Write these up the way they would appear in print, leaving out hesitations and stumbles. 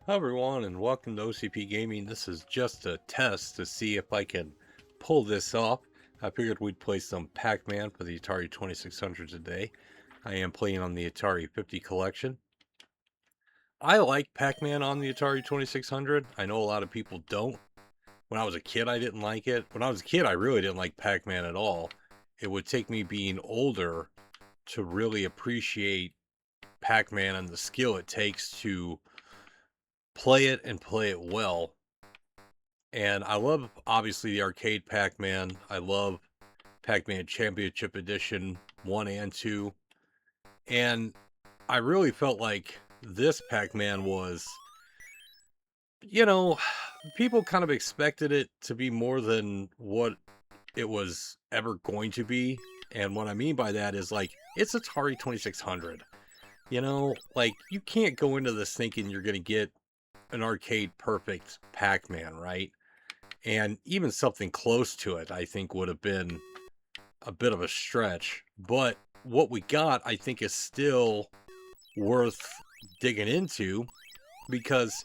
Hi everyone and welcome to OCP Gaming. This is just a test to see if I can pull this off. I figured we'd play some Pac-Man for the Atari 2600 today. I am playing on the Atari 50 collection. I like Pac-Man on the Atari 2600. I know a lot of people don't. When I was a kid, I didn't like it. When I was a kid, I really didn't like Pac-Man at all. It would take me being older to really appreciate Pac-Man and the skill it takes to play it and play it well. And I love, obviously, the arcade Pac-Man. I love Pac-Man Championship Edition 1 and 2. And I really felt like this Pac-Man was, you know, people kind of expected it to be more than what it was ever going to be. And what I mean by that is, like, it's Atari 2600. Like, you can't go into this thinking you're going to get an arcade perfect Pac-Man, right? And even something close to it, I think, would have been a bit of a stretch. But what we got, I think, is still worth digging into because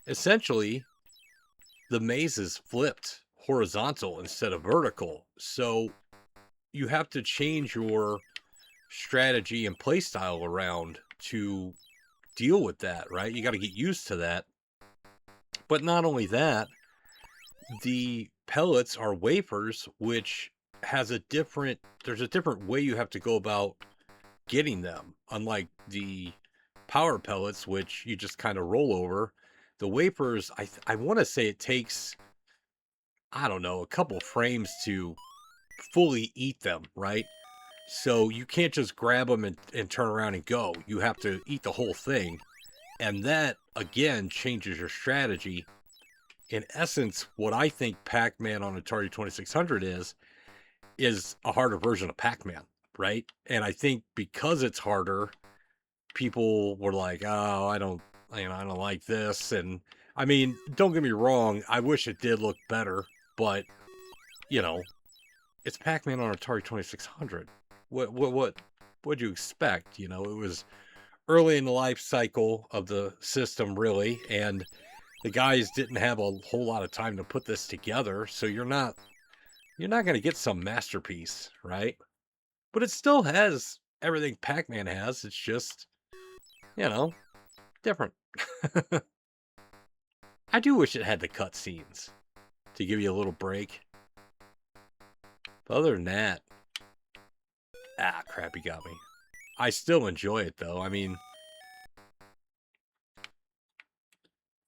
essentially the maze is flipped horizontal instead of vertical. So you have to change your strategy and play style around to deal with that, right? You got to get used to that. But not only that, the pellets are wafers, which there's a different way you have to go about getting them. Unlike the power pellets, which you just kind of roll over, the wafers, I want to say it takes, I don't know, a couple frames to fully eat them, right? So you can't just grab them and turn around and go. You have to eat the whole thing. And that, again, changes your strategy. In essence, what I think Pac-Man on Atari 2600 is a harder version of Pac-Man, right? And I think because it's harder, people were like, "Oh, I don't like this." And I mean, don't get me wrong, I wish it did look better, but you know, it's Pac-Man on Atari 2600. What'd you expect? It was early in the life cycle of the system, really, and the guys didn't have a whole lot of time to put this together, so you're not going to get some masterpiece, right? But it still has everything Pac-Man has. It's just, you know, different. I do wish it had the cutscenes to give you a little break. But other than that, crap, you got me. I still enjoy it though. I mean,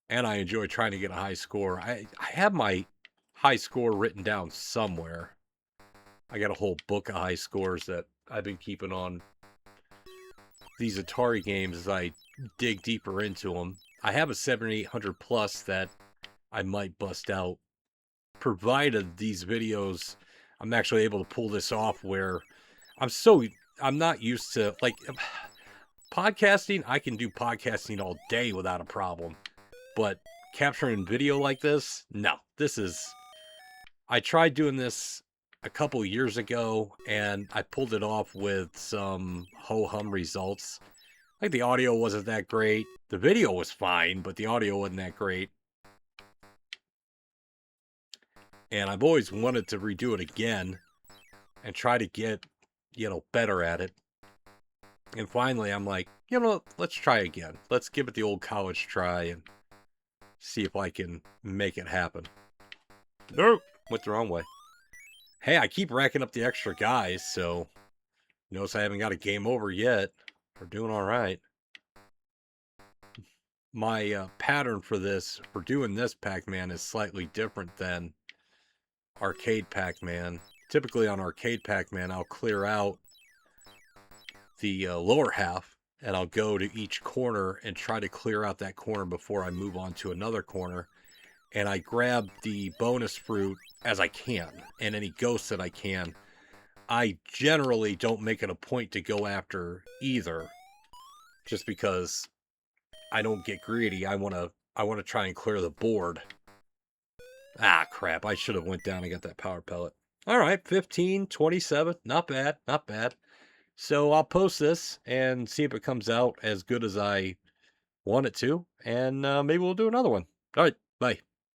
and I enjoy trying to get a high score. I have my high score written down somewhere. I got a whole book of high scores that I've been keeping on these Atari games as I dig deeper into them. I have a 7800 plus that I might bust out, provided these videos, I'm actually able to pull this off where I'm so, I'm not used to, like, podcasting. I can do podcasting all day without a problem, but capturing video like this, no. I tried doing this a couple years ago and I pulled it off with some ho-hum results. Like, the audio wasn't that great. The video was fine, but the audio wasn't that great. And I've always wanted to redo it again and try to get, better at it. And finally, I'm like, let's try again. Let's give it the old college try and see if I can make it happen. Nope, went the wrong way. Hey, I keep racking up the extra guys, so notice I haven't got a game over yet. We're doing all right. My pattern for doing this Pac-Man is slightly different than arcade Pac-Man. Typically on arcade Pac-Man, I'll clear out the lower half and I'll go to each corner and try to clear out that corner before I move on to another corner. And I grab the bonus fruit as I can and any ghosts that I can. I generally don't make it a point to go after either, just because I don't get greedy. I want to try and clear the board. Crap. I should have went down and got that power pellet. All right, 15, 27. Not bad. Not bad. So I'll post this and see if it comes out as good as I wanted to, and maybe we'll do another one. All right, bye.